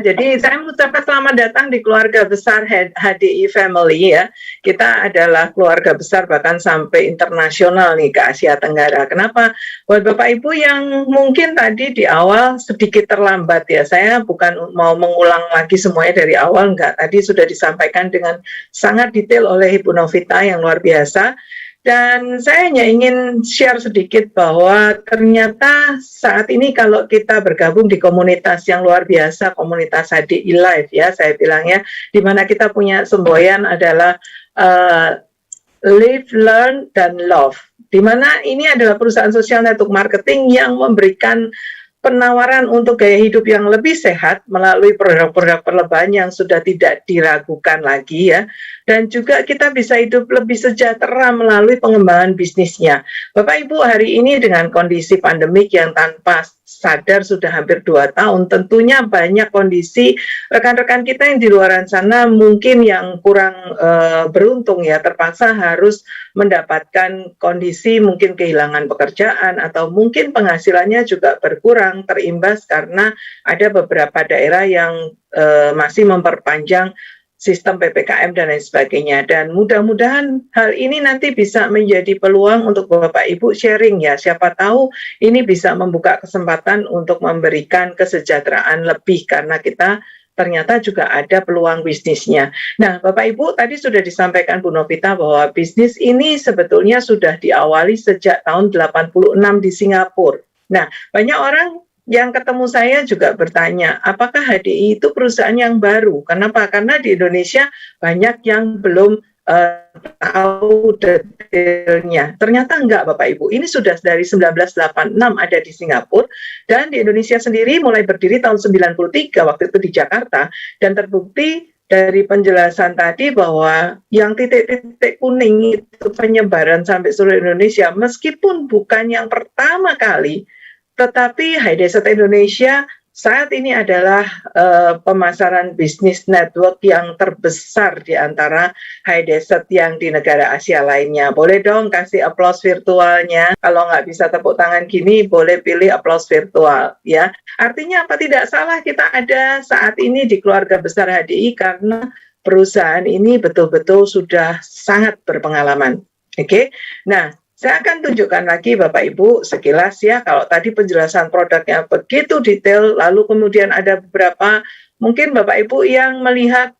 Jadi saya mengucapkan selamat datang di keluarga besar HDI Family ya. Kita adalah keluarga besar bahkan sampai internasional nih ke Asia Tenggara. Kenapa? Buat Bapak Ibu yang mungkin tadi di awal sedikit terlambat ya. Saya bukan mau mengulang lagi semuanya dari awal, enggak. Tadi sudah disampaikan dengan sangat detail oleh Ibu Novita yang luar biasa. Dan saya hanya ingin share sedikit bahwa ternyata saat ini kalau kita bergabung di komunitas yang luar biasa, komunitas HDI Live ya, saya bilangnya, di mana kita punya semboyan adalah Live, Learn, dan Love. Di mana ini adalah perusahaan social network marketing yang memberikan penawaran untuk gaya hidup yang lebih sehat melalui produk-produk perlebahan yang sudah tidak diragukan lagi ya. Dan juga kita bisa hidup lebih sejahtera melalui pengembangan bisnisnya. Bapak Ibu, hari ini dengan kondisi pandemik yang tanpa sadar sudah hampir 2 tahun, tentunya banyak kondisi rekan-rekan kita yang di luar sana mungkin yang kurang beruntung ya, terpaksa harus mendapatkan kondisi mungkin kehilangan pekerjaan atau mungkin penghasilannya juga berkurang terimbas karena ada beberapa daerah yang masih memperpanjang sistem PPKM dan lain sebagainya. Dan mudah-mudahan hal ini nanti bisa menjadi peluang untuk Bapak Ibu sharing ya. Siapa tahu ini bisa membuka kesempatan untuk memberikan kesejahteraan lebih karena kita ternyata juga ada peluang bisnisnya. Nah, Bapak Ibu tadi sudah disampaikan Bu Novita bahwa bisnis ini sebetulnya sudah diawali sejak tahun 86 di Singapura. Nah, banyak orang yang ketemu saya juga bertanya, apakah HDI itu perusahaan yang baru? Kenapa? Karena di Indonesia banyak yang belum tahu detailnya. Ternyata enggak Bapak Ibu, ini sudah dari 1986 ada di Singapura, dan di Indonesia sendiri mulai berdiri tahun 93 waktu itu di Jakarta, dan terbukti dari penjelasan tadi bahwa yang titik-titik kuning itu penyebaran sampai seluruh Indonesia, meskipun bukan yang pertama kali, tetapi HiDesert Indonesia saat ini adalah pemasaran bisnis network yang terbesar di antara HiDesert yang di negara Asia lainnya. Boleh dong kasih aplaus virtualnya. Kalau nggak bisa tepuk tangan gini, boleh pilih aplaus virtual ya. Artinya apa? Tidak salah kita ada saat ini di keluarga besar HDI karena perusahaan ini betul-betul sudah sangat berpengalaman. Oke? Nah, saya akan tunjukkan lagi Bapak Ibu sekilas ya, kalau tadi penjelasan produknya begitu detail, lalu kemudian ada beberapa mungkin Bapak Ibu yang melihat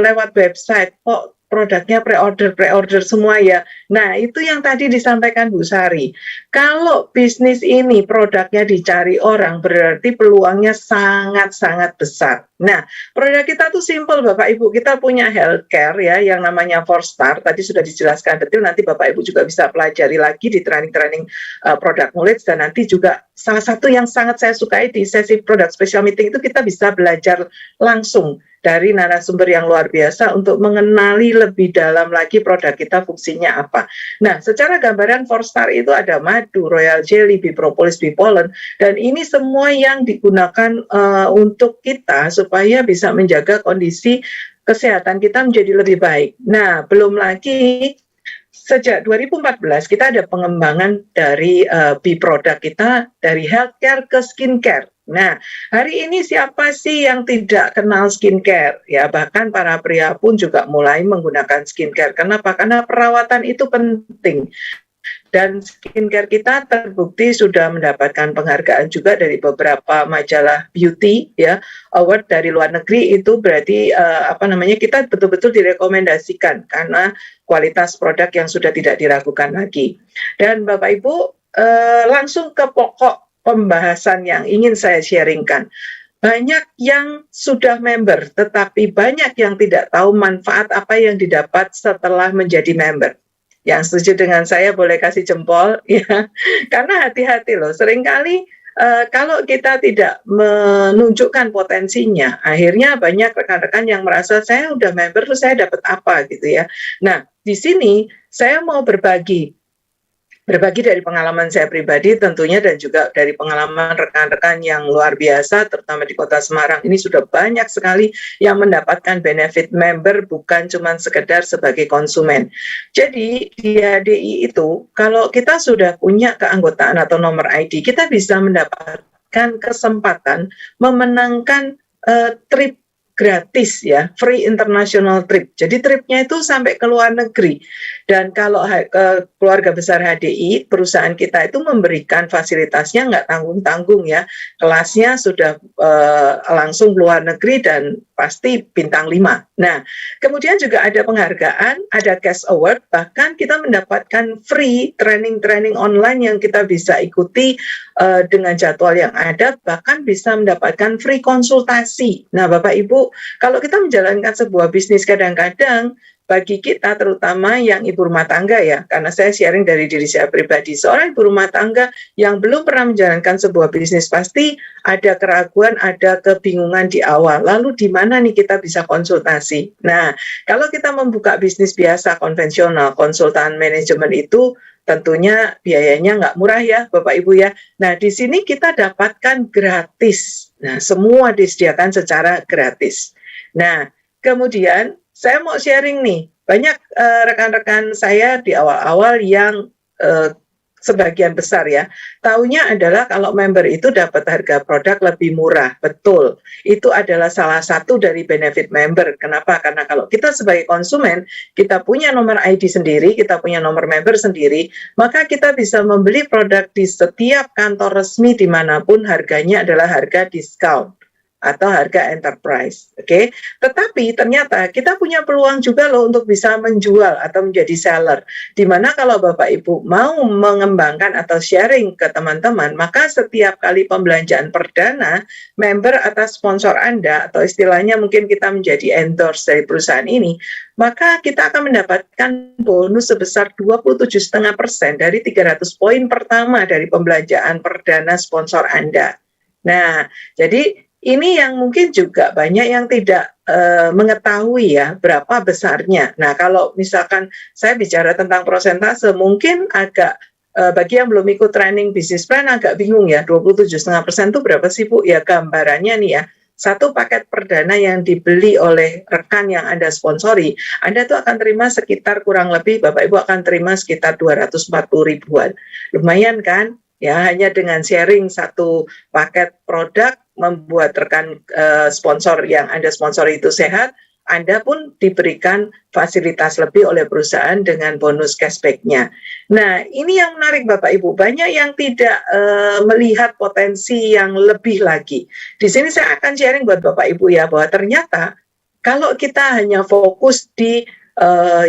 lewat website, kok produknya pre-order semua ya. Nah, itu yang tadi disampaikan Bu Sari. Kalau bisnis ini produknya dicari orang, berarti peluangnya sangat-sangat besar. Nah, produk kita tuh simple Bapak Ibu. Kita punya healthcare ya, yang namanya 4-star. Tadi sudah dijelaskan detail, nanti Bapak Ibu juga bisa pelajari lagi di training-training product knowledge. Dan nanti juga salah satu yang sangat saya sukai di sesi product special meeting itu kita bisa belajar langsung dari narasumber yang luar biasa untuk mengenali lebih dalam lagi produk kita fungsinya apa. Nah, secara gambaran 4-star itu ada madu, royal jelly, bee propolis, bee pollen, dan ini semua yang digunakan untuk kita supaya bisa menjaga kondisi kesehatan kita menjadi lebih baik. Nah, belum lagi sejak 2014 kita ada pengembangan dari bee produk kita dari healthcare ke skincare. Nah, hari ini siapa sih yang tidak kenal skincare? Ya, bahkan para pria pun juga mulai menggunakan skincare. Kenapa? Karena perawatan itu penting. Dan skincare kita terbukti sudah mendapatkan penghargaan juga dari beberapa majalah beauty ya, award dari luar negeri. Itu berarti kita betul-betul direkomendasikan karena kualitas produk yang sudah tidak diragukan lagi. Dan Bapak Ibu langsung ke pokok pembahasan yang ingin saya sharingkan. Banyak yang sudah member, tetapi banyak yang tidak tahu manfaat apa yang didapat setelah menjadi member. Yang setuju dengan saya boleh kasih jempol ya, karena hati-hati loh, seringkali kalau kita tidak menunjukkan potensinya, akhirnya banyak rekan-rekan yang merasa saya udah member terus saya dapat apa gitu ya. Nah, di sini saya mau berbagi dari pengalaman saya pribadi tentunya, dan juga dari pengalaman rekan-rekan yang luar biasa terutama di Kota Semarang. Ini sudah banyak sekali yang mendapatkan benefit member, bukan cuma sekedar sebagai konsumen. Jadi di HDI itu kalau kita sudah punya keanggotaan atau nomor ID, kita bisa mendapatkan kesempatan memenangkan trip gratis ya, free international trip. Jadi tripnya itu sampai ke luar negeri. Dan kalau keluarga besar HDI, perusahaan kita itu memberikan fasilitasnya nggak tanggung-tanggung ya. Kelasnya sudah langsung ke luar negeri dan pasti bintang 5. Nah, kemudian juga ada penghargaan, ada cash award, bahkan kita mendapatkan free training-training online yang kita bisa ikuti dengan jadwal yang ada, bahkan bisa mendapatkan free konsultasi. Nah, Bapak Ibu, kalau kita menjalankan sebuah bisnis kadang-kadang bagi kita terutama yang ibu rumah tangga ya, karena saya sharing dari diri saya pribadi, seorang ibu rumah tangga yang belum pernah menjalankan sebuah bisnis pasti ada keraguan, ada kebingungan di awal. Lalu di mana nih kita bisa konsultasi? Nah, kalau kita membuka bisnis biasa konvensional, konsultan manajemen itu tentunya biayanya nggak murah ya Bapak Ibu ya. Nah, di sini kita dapatkan gratis. Nah, semua disediakan secara gratis. Nah, kemudian saya mau sharing nih, banyak rekan-rekan saya di awal-awal yang sebagian besar ya, taunya adalah kalau member itu dapat harga produk lebih murah. Betul, itu adalah salah satu dari benefit member. Kenapa? Karena kalau kita sebagai konsumen, kita punya nomor ID sendiri, kita punya nomor member sendiri, maka kita bisa membeli produk di setiap kantor resmi dimanapun harganya adalah harga diskon atau harga enterprise, oke? Tetapi ternyata kita punya peluang juga loh untuk bisa menjual atau menjadi seller. Dimana kalau Bapak Ibu mau mengembangkan atau sharing ke teman-teman, maka setiap kali pembelanjaan perdana, member atas sponsor Anda, atau istilahnya mungkin kita menjadi endorse dari perusahaan ini, maka kita akan mendapatkan bonus sebesar 27,5% dari 300 poin pertama dari pembelanjaan perdana sponsor Anda. Nah, jadi ini yang mungkin juga banyak yang tidak mengetahui ya berapa besarnya. Nah, kalau misalkan saya bicara tentang persentase, mungkin agak bagi yang belum ikut training bisnis plan agak bingung ya, 27,5% itu berapa sih Bu? Ya gambarannya nih ya, satu paket perdana yang dibeli oleh rekan yang Anda sponsori, Anda tuh akan terima sekitar kurang lebih, Bapak Ibu akan terima sekitar 240 ribuan. Lumayan kan? Ya, hanya dengan sharing satu paket produk, membuat rekan sponsor yang Anda sponsori itu sehat, Anda pun diberikan fasilitas lebih oleh perusahaan dengan bonus cashback-nya. Nah, ini yang menarik Bapak Ibu, banyak yang tidak melihat potensi yang lebih lagi. Di sini saya akan sharing buat Bapak Ibu ya, bahwa ternyata kalau kita hanya fokus di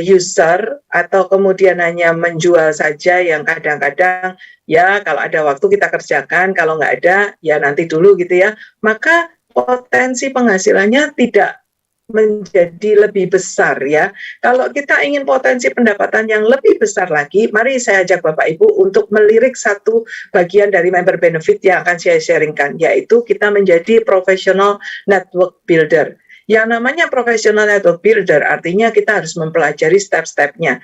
user atau kemudian hanya menjual saja yang kadang-kadang ya kalau ada waktu kita kerjakan, kalau nggak ada ya nanti dulu gitu ya, maka potensi penghasilannya tidak menjadi lebih besar ya. Kalau kita ingin potensi pendapatan yang lebih besar lagi, mari saya ajak Bapak Ibu untuk melirik satu bagian dari member benefit yang akan saya sharingkan, yaitu kita menjadi professional network builder. Yang namanya professional network builder artinya kita harus mempelajari step-stepnya.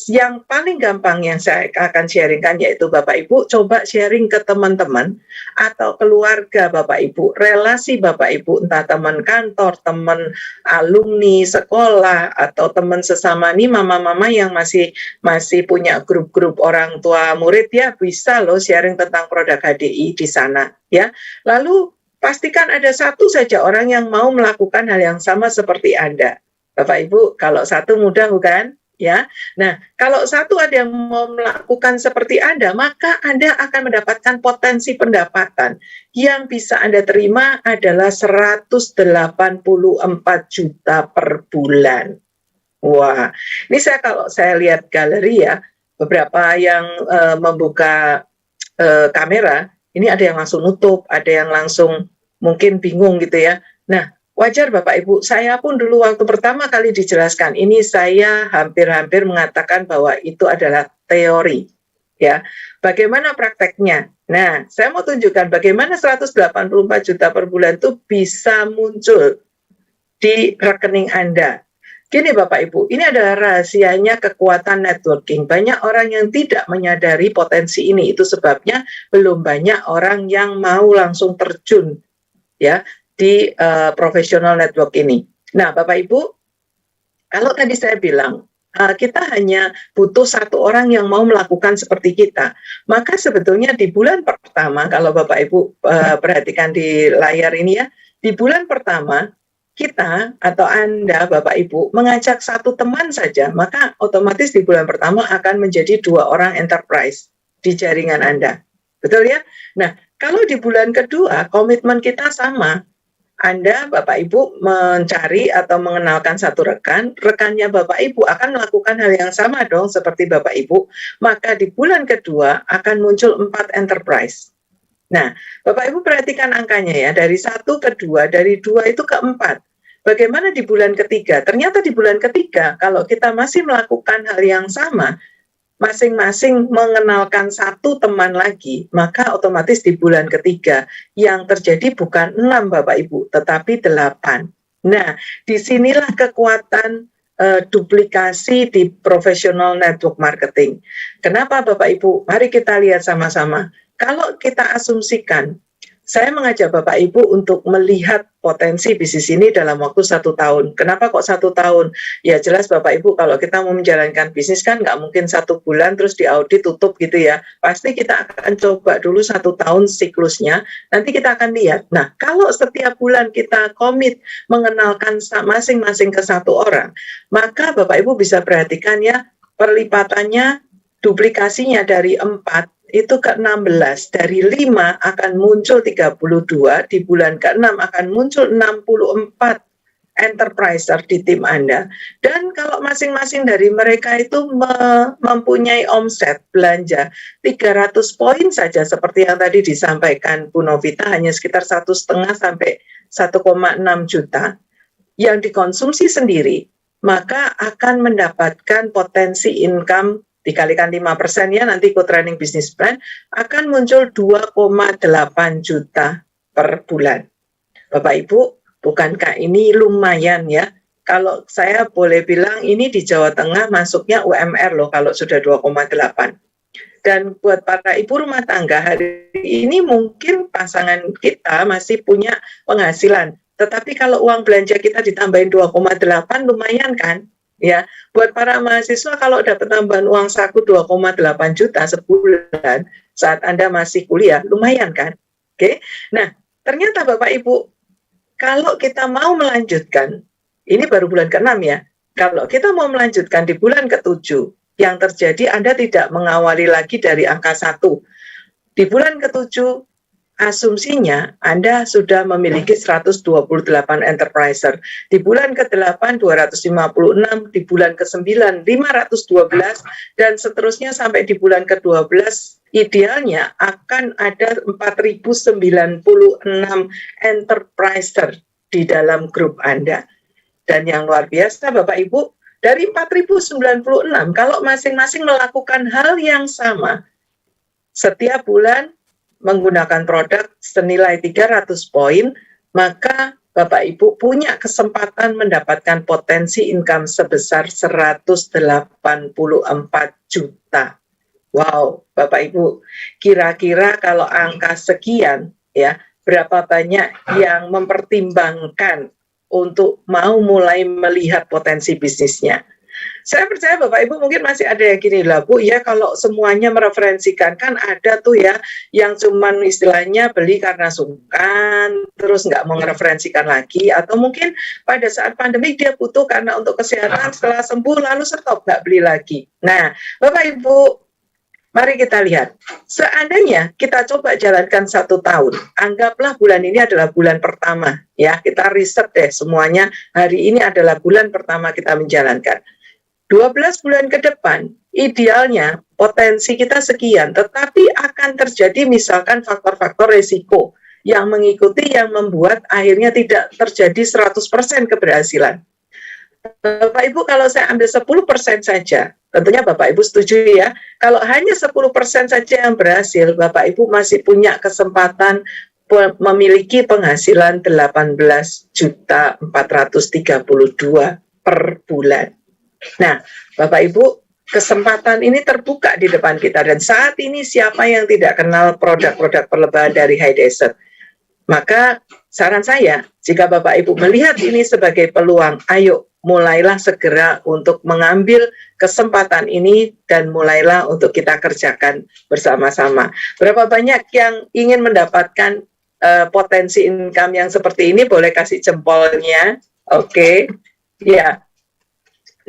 Yang paling gampang yang saya akan sharingkan yaitu Bapak Ibu coba sharing ke teman-teman atau keluarga Bapak Ibu, relasi Bapak Ibu, entah teman kantor, teman alumni sekolah, atau teman sesama nih mama-mama yang masih punya grup-grup orang tua murid ya, bisa loh sharing tentang produk HDI di sana ya. Lalu pastikan ada satu saja orang yang mau melakukan hal yang sama seperti Anda. Bapak Ibu, kalau satu mudah bukan? Ya. Nah, kalau satu ada yang mau melakukan seperti Anda, maka Anda akan mendapatkan potensi pendapatan yang bisa Anda terima adalah 184 juta per bulan. Wah, ini kalau saya lihat galeri ya, beberapa yang membuka kamera, ini ada yang langsung nutup, ada yang langsung mungkin bingung gitu ya. Nah, wajar Bapak Ibu, saya pun dulu waktu pertama kali dijelaskan, ini saya hampir-hampir mengatakan bahwa itu adalah teori. Ya, bagaimana prakteknya? Nah, saya mau tunjukkan bagaimana 184 juta per bulan itu bisa muncul di rekening Anda. Gini Bapak Ibu, ini adalah rahasianya kekuatan networking. Banyak orang yang tidak menyadari potensi ini, itu sebabnya belum banyak orang yang mau langsung terjun ya di professional network ini. Nah Bapak Ibu, kalau tadi saya bilang, kita hanya butuh satu orang yang mau melakukan seperti kita. Maka sebetulnya di bulan pertama, kalau Bapak Ibu perhatikan di layar ini ya, Di bulan pertama, kita atau Anda, Bapak Ibu, mengajak satu teman saja, maka otomatis di bulan pertama akan menjadi 2 orang enterprise di jaringan Anda. Betul ya? Nah, kalau di bulan kedua, komitmen kita sama. Anda, Bapak Ibu, mencari atau mengenalkan satu rekan, rekannya Bapak Ibu akan melakukan hal yang sama dong seperti Bapak Ibu, maka di bulan kedua akan muncul 4 enterprise. Nah, Bapak Ibu perhatikan angkanya ya, dari 1 ke 2, dari 2 itu ke 4. Bagaimana di bulan ketiga? Ternyata di bulan ketiga, kalau kita masih melakukan hal yang sama, masing-masing mengenalkan satu teman lagi, maka otomatis di bulan ketiga yang terjadi bukan 6 Bapak Ibu, tetapi 8. Nah, disinilah kekuatan duplikasi di professional network marketing. Kenapa Bapak Ibu? Mari kita lihat sama-sama. Kalau kita asumsikan, saya mengajak Bapak Ibu untuk melihat potensi bisnis ini dalam waktu 1 tahun. Kenapa kok 1 tahun? Ya jelas Bapak Ibu, kalau kita mau menjalankan bisnis kan nggak mungkin 1 bulan terus diaudit tutup gitu ya. Pasti kita akan coba dulu 1 tahun siklusnya, nanti kita akan lihat. Nah, kalau setiap bulan kita komit mengenalkan masing-masing ke 1 orang, maka Bapak Ibu bisa perhatikan ya, perlipatannya, duplikasinya dari 4 itu ke 16, dari 5 akan muncul 32, di bulan ke-6 akan muncul 64 enterpriser di tim Anda. Dan kalau masing-masing dari mereka itu mempunyai omset belanja 300 poin saja seperti yang tadi disampaikan Bu Novita, hanya sekitar 1,5 sampai 1,6 juta yang dikonsumsi sendiri, maka akan mendapatkan potensi income dikalikan 5% ya, nanti ikut training business plan, akan muncul 2,8 juta per bulan. Bapak Ibu, bukankah ini lumayan ya? Kalau saya boleh bilang ini di Jawa Tengah masuknya UMR loh kalau sudah 2,8. Dan buat para ibu rumah tangga hari ini mungkin pasangan kita masih punya penghasilan. Tetapi kalau uang belanja kita ditambahin 2,8 lumayan kan? Ya, buat para mahasiswa kalau dapat tambahan uang saku 2,8 juta sebulan saat Anda masih kuliah, lumayan kan? Oke. Nah, ternyata Bapak Ibu, kalau kita mau melanjutkan, ini baru bulan ke-6 ya. Kalau kita mau melanjutkan di bulan ke-7, yang terjadi Anda tidak mengawali lagi dari angka 1. Di bulan ke-7 asumsinya Anda sudah memiliki 128 enterpriser. Di bulan ke-8 256, di bulan ke-9 512 dan seterusnya sampai di bulan ke-12 idealnya akan ada 4096 enterpriser di dalam grup Anda. Dan yang luar biasa Bapak Ibu, dari 4096 kalau masing-masing melakukan hal yang sama setiap bulan menggunakan produk senilai 300 poin, maka Bapak Ibu punya kesempatan mendapatkan potensi income sebesar 184 juta. Wow, Bapak Ibu, kira-kira kalau angka sekian ya, berapa banyak yang mempertimbangkan untuk mau mulai melihat potensi bisnisnya? Saya percaya Bapak Ibu mungkin masih ada yang gini lah Bu, ya kalau semuanya mereferensikan, kan ada tuh ya yang cuman istilahnya beli karena sungkan, terus nggak mau mereferensikan lagi, atau mungkin pada saat pandemi dia butuh karena untuk kesehatan, setelah sembuh lalu stop, nggak beli lagi. Nah Bapak Ibu, mari kita lihat, seandainya kita coba jalankan 1 tahun, anggaplah bulan ini adalah bulan pertama, ya kita riset deh semuanya, hari ini adalah bulan pertama kita menjalankan. 12 bulan ke depan, idealnya potensi kita sekian, tetapi akan terjadi misalkan faktor-faktor resiko yang mengikuti yang membuat akhirnya tidak terjadi 100% keberhasilan. Bapak Ibu kalau saya ambil 10% saja, tentunya Bapak Ibu setuju ya, kalau hanya 10% saja yang berhasil, Bapak Ibu masih punya kesempatan memiliki penghasilan 18.432 per bulan. Nah, Bapak Ibu, kesempatan ini terbuka di depan kita dan saat ini siapa yang tidak kenal produk-produk perlebahan dari High Desert? Maka saran saya, jika Bapak Ibu melihat ini sebagai peluang, ayo mulailah segera untuk mengambil kesempatan ini dan mulailah untuk kita kerjakan bersama-sama. Berapa banyak yang ingin mendapatkan potensi income yang seperti ini boleh kasih jempolnya. Oke. Ya.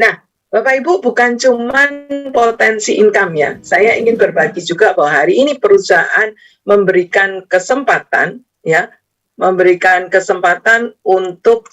Nah, Bapak Ibu, bukan cuman potensi income ya. Saya ingin berbagi juga bahwa hari ini perusahaan memberikan kesempatan ya, memberikan kesempatan untuk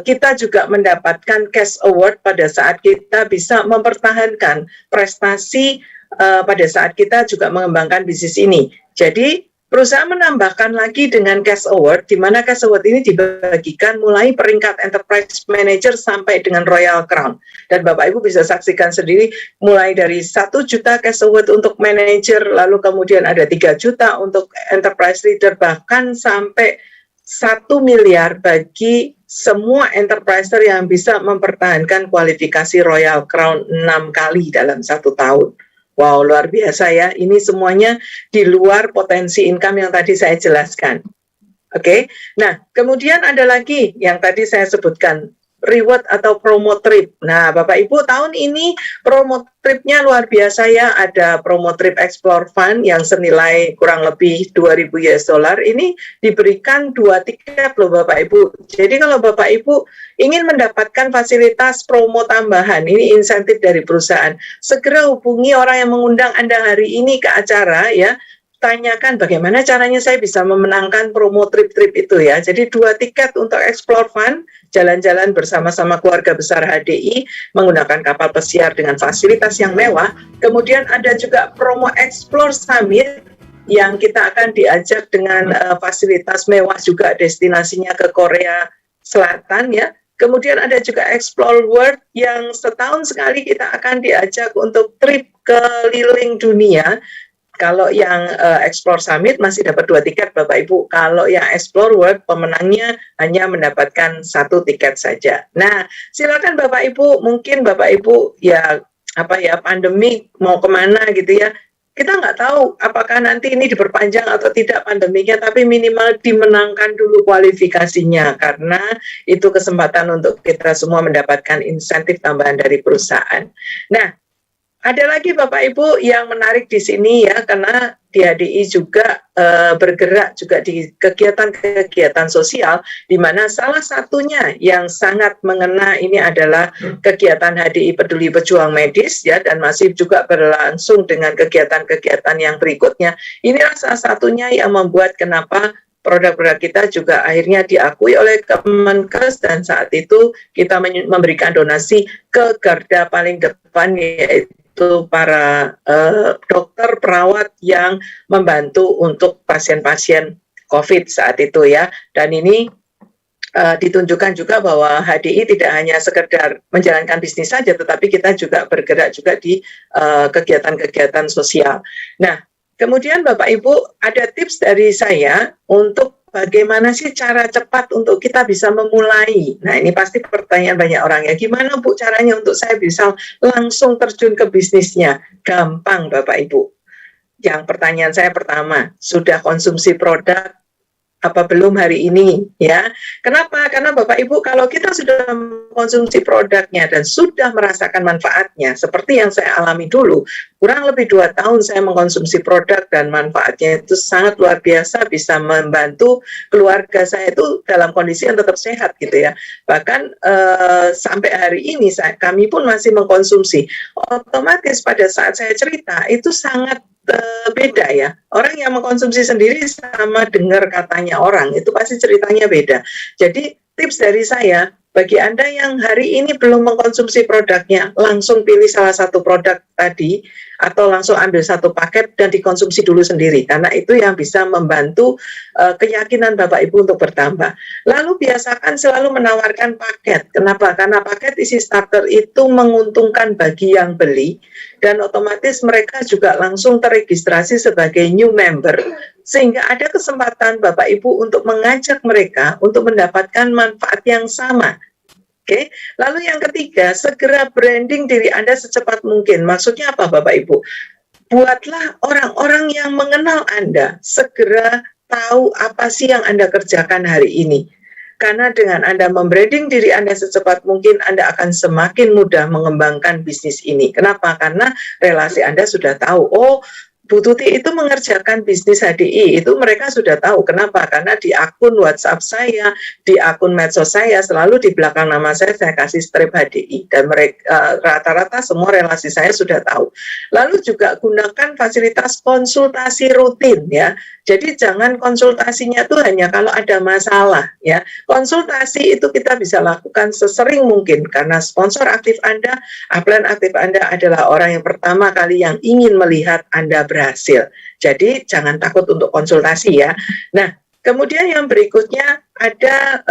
kita juga mendapatkan cash award pada saat kita bisa mempertahankan prestasi pada saat kita juga mengembangkan bisnis ini. Jadi perusahaan menambahkan lagi dengan cash award, di mana cash award ini dibagikan mulai peringkat enterprise manager sampai dengan Royal Crown. Dan Bapak Ibu bisa saksikan sendiri, mulai dari 1 juta cash award untuk manager, lalu kemudian ada 3 juta untuk enterprise leader, bahkan sampai 1 miliar bagi semua enterpriser yang bisa mempertahankan kualifikasi Royal Crown 6 kali dalam 1 tahun. Wow, luar biasa ya. Ini semuanya di luar potensi income yang tadi saya jelaskan. Oke. Nah, kemudian ada lagi yang tadi saya sebutkan, reward atau promo trip. Nah, Bapak Ibu, tahun ini promo tripnya luar biasa ya. Ada promo trip Explore Fund yang senilai kurang lebih 2.000 US dollar. Ini diberikan 2 tiket loh Bapak Ibu. Jadi kalau Bapak Ibu ingin mendapatkan fasilitas promo tambahan, ini insentif dari perusahaan, segera hubungi orang yang mengundang Anda hari ini ke acara ya. Tanyakan bagaimana caranya saya bisa memenangkan promo trip-trip itu ya. Jadi 2 tiket untuk Explore Fund, jalan-jalan bersama-sama keluarga besar HDI menggunakan kapal pesiar dengan fasilitas yang mewah. Kemudian ada juga promo Explore Summit yang kita akan diajak dengan fasilitas mewah juga, destinasinya ke Korea Selatan ya. Kemudian ada juga Explore World yang setahun sekali kita akan diajak untuk trip keliling dunia. Kalau yang Explore Summit masih dapat 2 tiket Bapak Ibu. Kalau yang Explore World pemenangnya hanya mendapatkan 1 tiket saja. Nah, silakan Bapak Ibu, mungkin Bapak Ibu ya pandemi mau kemana gitu ya. Kita nggak tahu apakah nanti ini diperpanjang atau tidak pandeminya, tapi minimal dimenangkan dulu kualifikasinya karena itu kesempatan untuk kita semua mendapatkan insentif tambahan dari perusahaan. Nah, ada lagi Bapak Ibu yang menarik di sini ya, karena di HDI juga bergerak juga di kegiatan-kegiatan sosial, di mana salah satunya yang sangat mengena ini adalah kegiatan HDI Peduli Pejuang Medis ya, dan masih juga berlangsung dengan kegiatan-kegiatan yang berikutnya. Inilah salah satunya yang membuat kenapa produk-produk kita juga akhirnya diakui oleh Kemenkes, dan saat itu kita memberikan donasi ke garda paling depan, yaitu para dokter, perawat yang membantu untuk pasien-pasien COVID saat itu ya. Dan ini ditunjukkan juga bahwa HDI tidak hanya sekedar menjalankan bisnis saja, tetapi kita juga bergerak juga di kegiatan-kegiatan sosial. Nah, kemudian Bapak Ibu, ada tips dari saya untuk bagaimana sih cara cepat untuk kita bisa memulai. Nah, ini pasti pertanyaan banyak orang ya, gimana Bu caranya untuk saya bisa langsung terjun ke bisnisnya? Gampang Bapak Ibu. Yang pertanyaan saya pertama, sudah konsumsi produk apa belum hari ini ya? Kenapa? Karena Bapak Ibu, kalau kita sudah mengkonsumsi produknya dan sudah merasakan manfaatnya, seperti yang saya alami dulu, kurang lebih 2 tahun saya mengkonsumsi produk dan manfaatnya itu sangat luar biasa, bisa membantu keluarga saya itu dalam kondisi yang tetap sehat gitu ya. Bahkan sampai hari ini kami pun masih mengkonsumsi. Otomatis pada saat saya cerita itu sangat beda ya. Orang yang mengkonsumsi sendiri sama dengar katanya orang, itu pasti ceritanya beda. Jadi tips dari saya, bagi Anda yang hari ini belum mengkonsumsi produknya, langsung pilih salah satu produk tadi, atau langsung ambil 1 paket dan dikonsumsi dulu sendiri, karena itu yang bisa membantu keyakinan Bapak Ibu untuk bertambah. Lalu biasakan selalu menawarkan paket. Kenapa? Karena paket isi starter itu menguntungkan bagi yang beli, dan otomatis mereka juga langsung teregistrasi sebagai new member, sehingga ada kesempatan Bapak Ibu untuk mengajak mereka untuk mendapatkan manfaat yang sama. Oke, lalu yang ketiga, segera branding diri Anda secepat mungkin. Maksudnya apa Bapak Ibu? Buatlah orang-orang yang mengenal Anda, segera tahu apa sih yang Anda kerjakan hari ini. Karena dengan Anda membranding diri Anda secepat mungkin, Anda akan semakin mudah mengembangkan bisnis ini. Kenapa? Karena relasi Anda sudah tahu, oh Bu Tuti itu mengerjakan bisnis HDI, itu mereka sudah tahu. Kenapa? Karena di akun WhatsApp saya, di akun medsos saya, selalu di belakang nama saya kasih strip HDI. Dan mereka rata-rata semua relasi saya sudah tahu. Lalu juga gunakan fasilitas konsultasi rutin ya. Jadi jangan konsultasinya tuh hanya kalau ada masalah ya. Konsultasi itu kita bisa lakukan sesering mungkin karena sponsor aktif Anda, upline aktif Anda adalah orang yang pertama kali yang ingin melihat Anda berhasil. Jadi jangan takut untuk konsultasi ya. Nah, kemudian yang berikutnya ada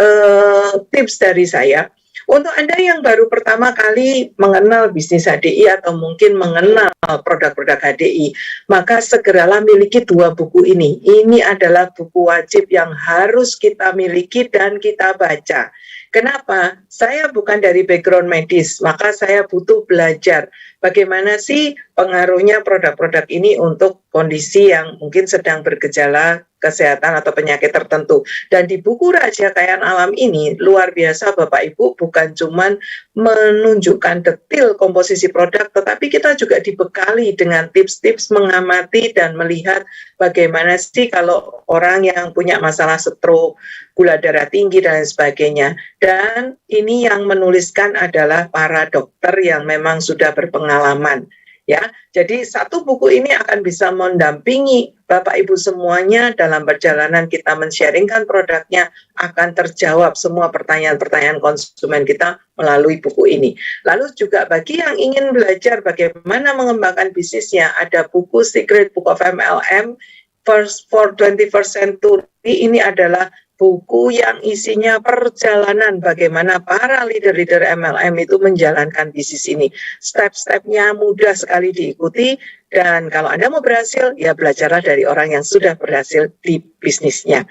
tips dari saya. Untuk Anda yang baru pertama kali mengenal bisnis HDI atau mungkin mengenal produk-produk HDI, maka segeralah miliki 2 buku ini. Ini adalah buku wajib yang harus kita miliki dan kita baca. Kenapa? Saya bukan dari background medis, maka saya butuh belajar bagaimana sih pengaruhnya produk-produk ini untuk kondisi yang mungkin sedang bergejala kesehatan atau penyakit tertentu. Dan di buku Rahasia Kekayaan Alam ini luar biasa Bapak Ibu, bukan cuman menunjukkan detail komposisi produk, tetapi kita juga dibekali dengan tips-tips mengamati dan melihat bagaimana sih kalau orang yang punya masalah stroke, gula darah tinggi dan sebagainya. Dan ini yang menuliskan adalah para dokter yang memang sudah berpengalaman. Ya, jadi satu buku ini akan bisa mendampingi Bapak Ibu semuanya dalam perjalanan kita men-sharingkan produknya, akan terjawab semua pertanyaan-pertanyaan konsumen kita melalui buku ini. Lalu juga bagi yang ingin belajar bagaimana mengembangkan bisnisnya, ada buku Secret Book of MLM for 21st Century. Ini adalah buku yang isinya perjalanan bagaimana para leader-leader MLM itu menjalankan bisnis ini. Step-stepnya mudah sekali diikuti, dan kalau Anda mau berhasil, ya belajarlah dari orang yang sudah berhasil di bisnisnya.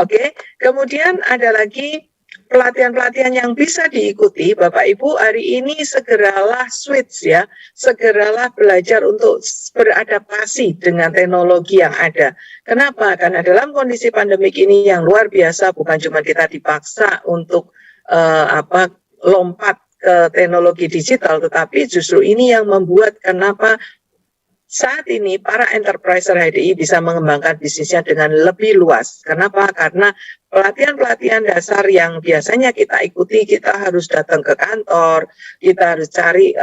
Oke, kemudian ada lagi pelatihan-pelatihan yang bisa diikuti. Bapak Ibu, hari ini segeralah switch ya, segeralah belajar untuk beradaptasi dengan teknologi yang ada. Kenapa? Karena dalam kondisi pandemik ini yang luar biasa, bukan cuma kita dipaksa untuk lompat ke teknologi digital, tetapi justru ini yang membuat kenapa saat ini para enterpriser HDI bisa mengembangkan bisnisnya dengan lebih luas. Kenapa? Karena pelatihan-pelatihan dasar yang biasanya kita ikuti, kita harus datang ke kantor, kita harus cari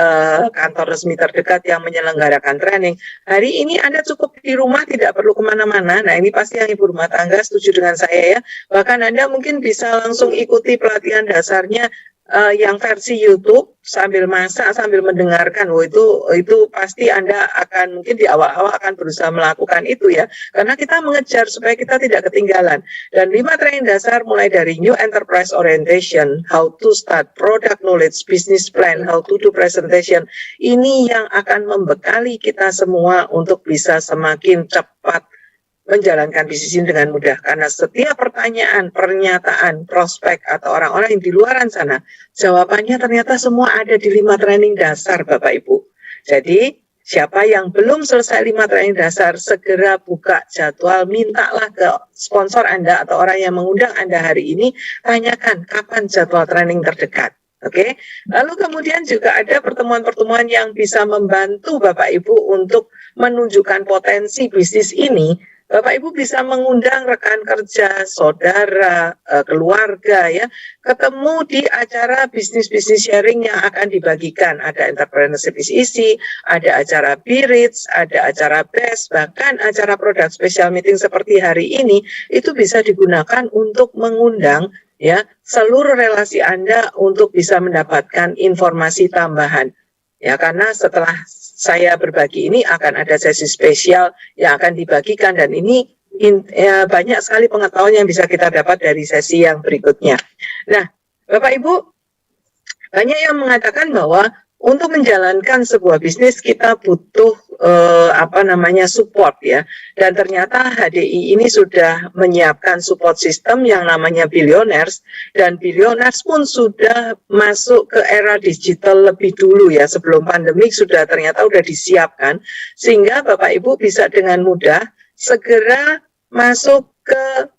kantor resmi terdekat yang menyelenggarakan training. Hari ini Anda cukup di rumah, tidak perlu kemana-mana. Nah, ini pasti yang ibu rumah tangga setuju dengan saya ya. Bahkan Anda mungkin bisa langsung ikuti pelatihan dasarnya yang versi YouTube sambil masak, sambil mendengarkan. Itu pasti Anda akan mungkin di awal-awal akan berusaha melakukan itu ya, karena kita mengejar supaya kita tidak ketinggalan. Dan 5 training dasar mulai dari New Enterprise Orientation, How to Start, Product Knowledge, Business Plan, How to Do Presentation, ini yang akan membekali kita semua untuk bisa semakin cepat menjalankan bisnis ini dengan mudah, karena setiap pertanyaan, pernyataan, prospek atau orang-orang yang di luar sana, jawabannya ternyata semua ada di 5 training dasar Bapak Ibu. Jadi siapa yang belum selesai 5 training dasar, segera buka jadwal, mintalah ke sponsor Anda atau orang yang mengundang Anda hari ini, tanyakan kapan jadwal training terdekat. Oke, lalu kemudian juga ada pertemuan-pertemuan yang bisa membantu Bapak Ibu untuk menunjukkan potensi bisnis ini. Bapak Ibu bisa mengundang rekan kerja, saudara, keluarga ya, ketemu di acara bisnis-bisnis sharing yang akan dibagikan. Ada entrepreneurship is easy, ada acara BRIDS, ada acara BEST, bahkan acara product special meeting seperti hari ini itu bisa digunakan untuk mengundang ya seluruh relasi Anda untuk bisa mendapatkan informasi tambahan. Ya, karena setelah saya berbagi ini akan ada sesi spesial yang akan dibagikan, dan ini banyak sekali pengetahuan yang bisa kita dapat dari sesi yang berikutnya. Nah, Bapak Ibu, banyak yang mengatakan bahwa untuk menjalankan sebuah bisnis kita butuh support ya. Dan ternyata HDI ini sudah menyiapkan support system yang namanya Billionaires, dan Billionaires pun sudah masuk ke era digital lebih dulu ya, sebelum pandemik sudah disiapkan, sehingga Bapak Ibu bisa dengan mudah segera masuk ke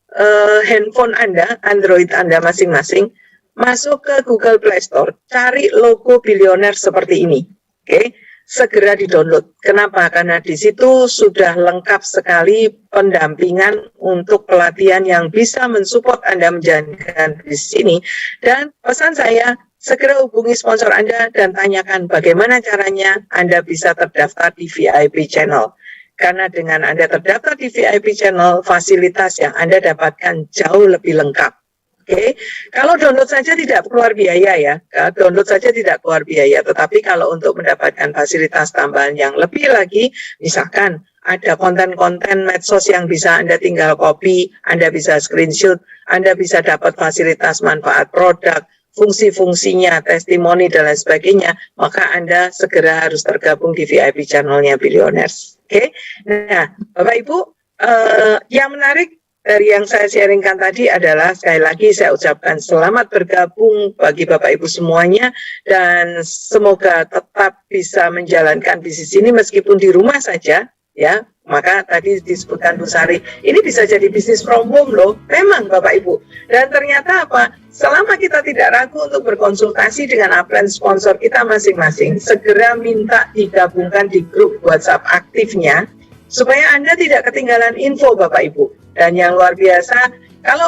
handphone Anda, Android Anda masing-masing, masuk ke Google Play Store, cari logo Billionaires seperti ini. Oke. segera di-download. Kenapa? Karena di situ sudah lengkap sekali pendampingan untuk pelatihan yang bisa mensupport Anda menjalankan bisnis ini. Dan pesan saya, segera hubungi sponsor Anda dan tanyakan bagaimana caranya Anda bisa terdaftar di VIP Channel. Karena dengan Anda terdaftar di VIP Channel, fasilitas yang Anda dapatkan jauh lebih lengkap. Oke, kalau download saja tidak keluar biaya ya, download saja tidak keluar biaya, tetapi kalau untuk mendapatkan fasilitas tambahan yang lebih lagi, misalkan ada konten-konten medsos yang bisa Anda tinggal copy, Anda bisa screenshot, Anda bisa dapat fasilitas manfaat produk, fungsi-fungsinya, testimoni, dan lain sebagainya, maka Anda segera harus tergabung di VIP channelnya Billionaires. Oke, nah Bapak Ibu, yang menarik dari yang saya sharingkan tadi adalah, sekali lagi saya ucapkan selamat bergabung bagi Bapak Ibu semuanya, dan semoga tetap bisa menjalankan bisnis ini meskipun di rumah saja, ya. Maka tadi disebutkan Bu Sari, ini bisa jadi bisnis from home loh, memang Bapak Ibu. Dan ternyata apa? Selama kita tidak ragu untuk berkonsultasi dengan upline sponsor kita masing-masing, segera minta digabungkan di grup WhatsApp aktifnya, supaya Anda tidak ketinggalan info Bapak Ibu. Dan yang luar biasa, kalau